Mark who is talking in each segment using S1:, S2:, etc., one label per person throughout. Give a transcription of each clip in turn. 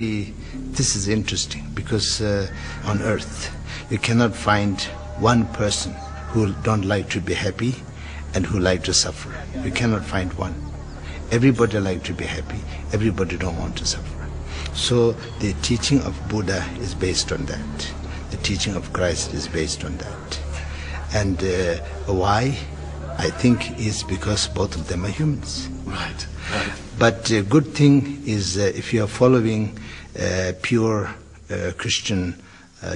S1: This is interesting because on earth you cannot find one person who don't like to be happy and who like to suffer. You cannot find one. Everybody like to be happy. Everybody don't want to suffer. So the teaching of Buddha is based on that. The teaching of Christ is based on that. And why? I think is because both of them are humans.
S2: Right.
S1: But a good thing is if you are following pure Christian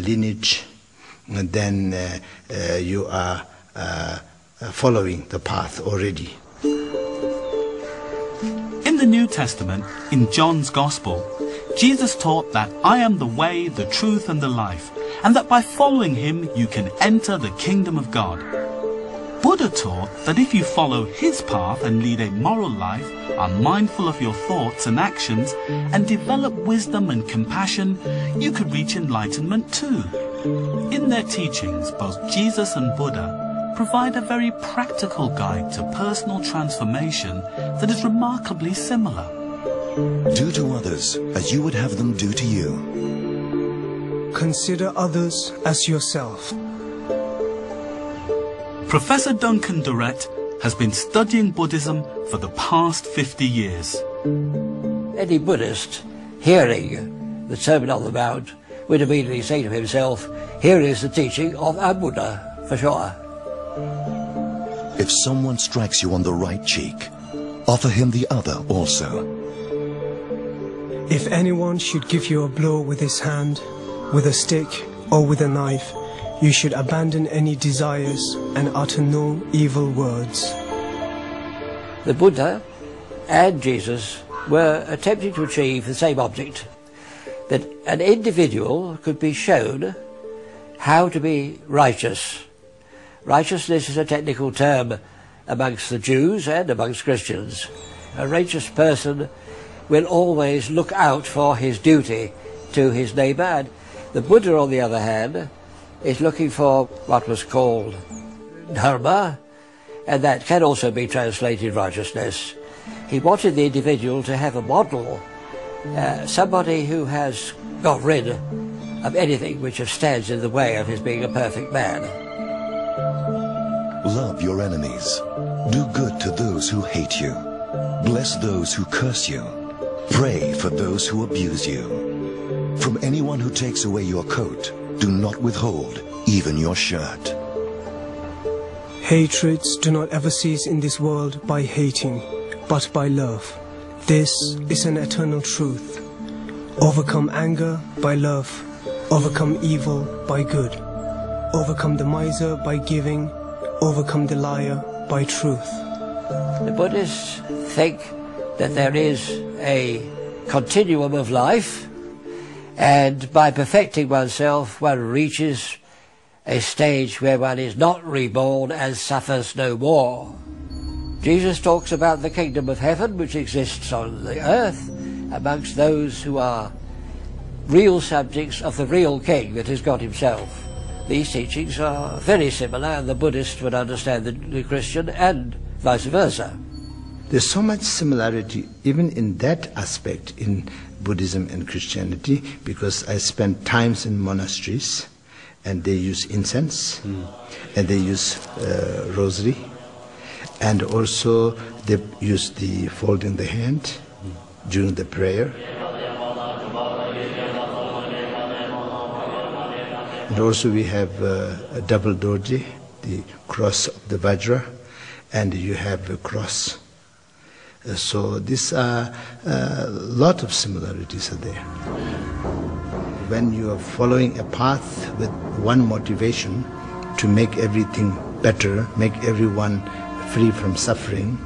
S1: lineage, then you are following the path already.
S2: In the New Testament, in John's Gospel, Jesus taught that I am the way, the truth and the life, and that by following him you can enter the kingdom of God. Buddha taught that if you follow his path and lead a moral life, are mindful of your thoughts and actions, and develop wisdom and compassion, you could reach enlightenment too. In their teachings, both Jesus and Buddha provide a very practical guide to personal transformation that is remarkably similar.
S3: Do to others as you would have them do to you.
S4: Consider others as yourself.
S2: Professor Duncan Durrett has been studying Buddhism for the past 50 years.
S5: Any Buddhist hearing the Sermon on the Mount would immediately say to himself, here is the teaching of a Buddha, for sure.
S3: If someone strikes you on the right cheek, offer him the other also.
S4: If anyone should give you a blow with his hand, with a stick or with a knife, you should abandon any desires and utter no evil words.
S5: The Buddha and Jesus were attempting to achieve the same object, that an individual could be shown how to be righteous. Righteousness is a technical term amongst the Jews and amongst Christians. A righteous person will always look out for his duty to his neighbour, and the Buddha, on the other hand, is looking for what was called dharma, and that can also be translated righteousness. He wanted the individual to have a model, somebody who has got rid of anything which stands in the way of his being a perfect man.
S3: Love your enemies. Do good to those who hate you. Bless those who curse you. Pray for those who abuse you. From anyone who takes away your coat, do not withhold even your shirt.
S4: Hatreds do not ever cease in this world by hating, but by love. This is an eternal truth. Overcome anger by love. Overcome evil by good. Overcome the miser by giving. Overcome the liar by truth.
S5: The Buddhists think that there is a continuum of life, and by perfecting oneself one reaches a stage where one is not reborn and suffers no more. Jesus talks about the kingdom of heaven which exists on the earth amongst those who are real subjects of the real king that is God himself. These teachings are very similar, and the Buddhist would understand the Christian and vice versa.
S1: There's so much similarity even in that aspect in Buddhism and Christianity, because I spent times in monasteries and they use incense and they use rosary, and also they use the folding the hand during the prayer. And also we have a double dorje, the cross of the Vajra, and you have a cross. So these are a lot of similarities are there. When you are following a path with one motivation to make everything better, make everyone free from suffering,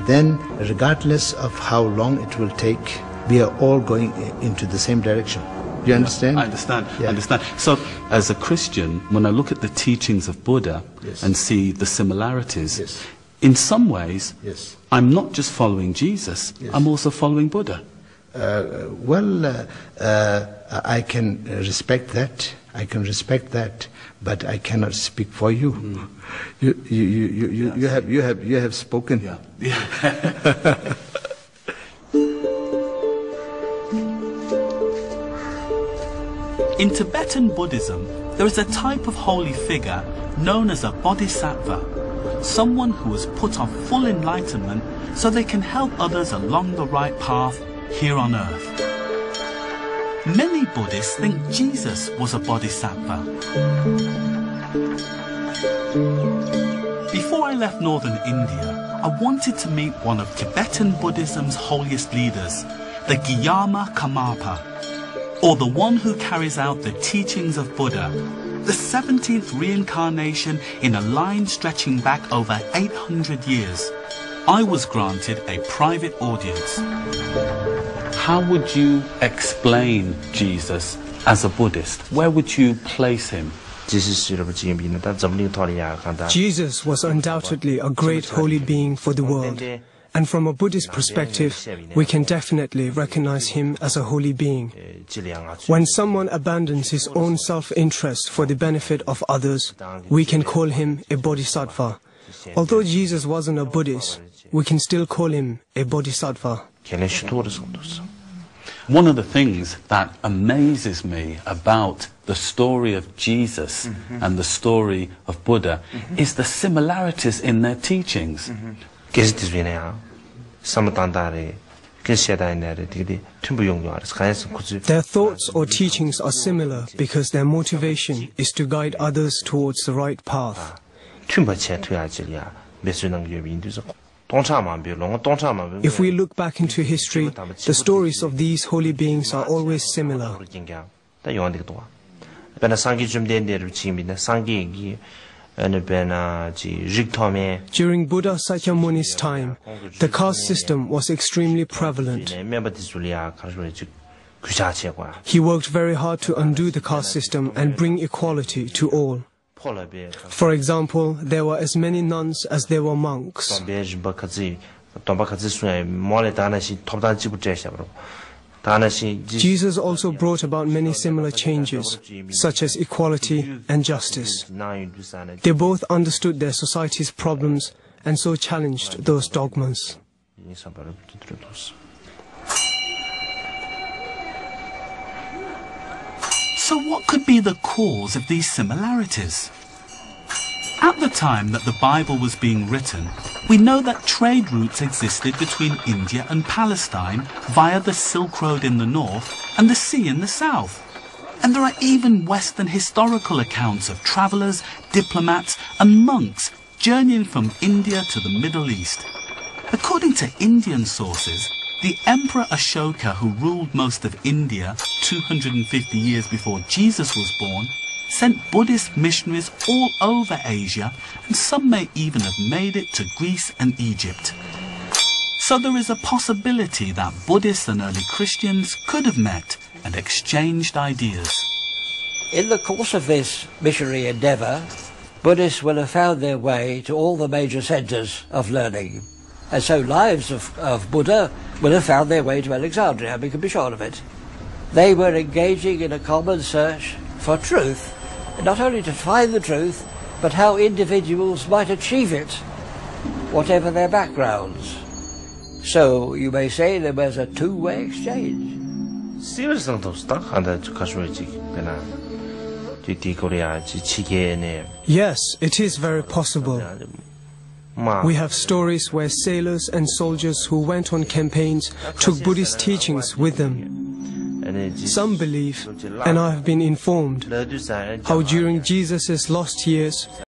S1: then regardless of how long it will take, we are all going into the same direction. You understand?
S2: I understand.
S1: Yeah.
S2: I understand. So, as a Christian, when I look at the teachings of Buddha and see the similarities, in some ways, I'm not just following Jesus, I'm also following Buddha.
S1: I can respect that. But I cannot speak for you. You have spoken.
S2: In Tibetan Buddhism, there is a type of holy figure known as a bodhisattva, someone who has put off full enlightenment so they can help others along the right path here on earth. Many Buddhists think Jesus was a bodhisattva. Before I left northern India, I wanted to meet one of Tibetan Buddhism's holiest leaders, the Gyama Karmapa, or the one who carries out the teachings of Buddha, the 17th reincarnation in a line stretching back over 800 years. I was granted a private audience. How would you explain Jesus as a Buddhist? Where would you place him?
S6: Jesus
S4: was undoubtedly a great holy being for the world, and from a Buddhist perspective, we can definitely recognize him as a holy being. When someone abandons his own self-interest for the benefit of others, we can call him a bodhisattva. Although Jesus wasn't a Buddhist, we can still call him a bodhisattva.
S2: One of the things that amazes me about the story of Jesus and the story of Buddha is the similarities in their teachings.
S4: Their thoughts or teachings are similar because their motivation is to guide others towards the right path. If we look back into history, the stories of these holy beings are always similar.
S6: During
S4: Buddha Sakyamuni's time, the caste system was extremely prevalent. He worked very hard to undo the caste system and bring equality to all. For example, there were as many nuns as there were monks. Jesus also brought about many similar changes, such as equality and justice. They both understood their society's problems and so challenged those dogmas.
S2: So what could be the cause of these similarities? At the time that the Bible was being written, we know that trade routes existed between India and Palestine via the Silk Road in the north and the sea in the south. And there are even Western historical accounts of travellers, diplomats and monks journeying from India to the Middle East. According to Indian sources, the Emperor Ashoka, who ruled most of India 250 years before Jesus was born, sent Buddhist missionaries all over Asia, and some may even have made it to Greece and Egypt. So there is a possibility that Buddhists and early Christians could have met and exchanged ideas.
S5: In the course of this missionary endeavour, Buddhists will have found their way to all the major centres of learning. And so lives of Buddha will have found their way to Alexandria, we can be sure of it. They were engaging in a common search for truth, not only to find the truth, but how individuals might achieve it, whatever their backgrounds. So you may say there was a two-way exchange.
S4: Yes, it is very possible. We have stories where sailors and soldiers who went on campaigns took Buddhist teachings with them. Some believe, and I have been informed, how during Jesus' lost years,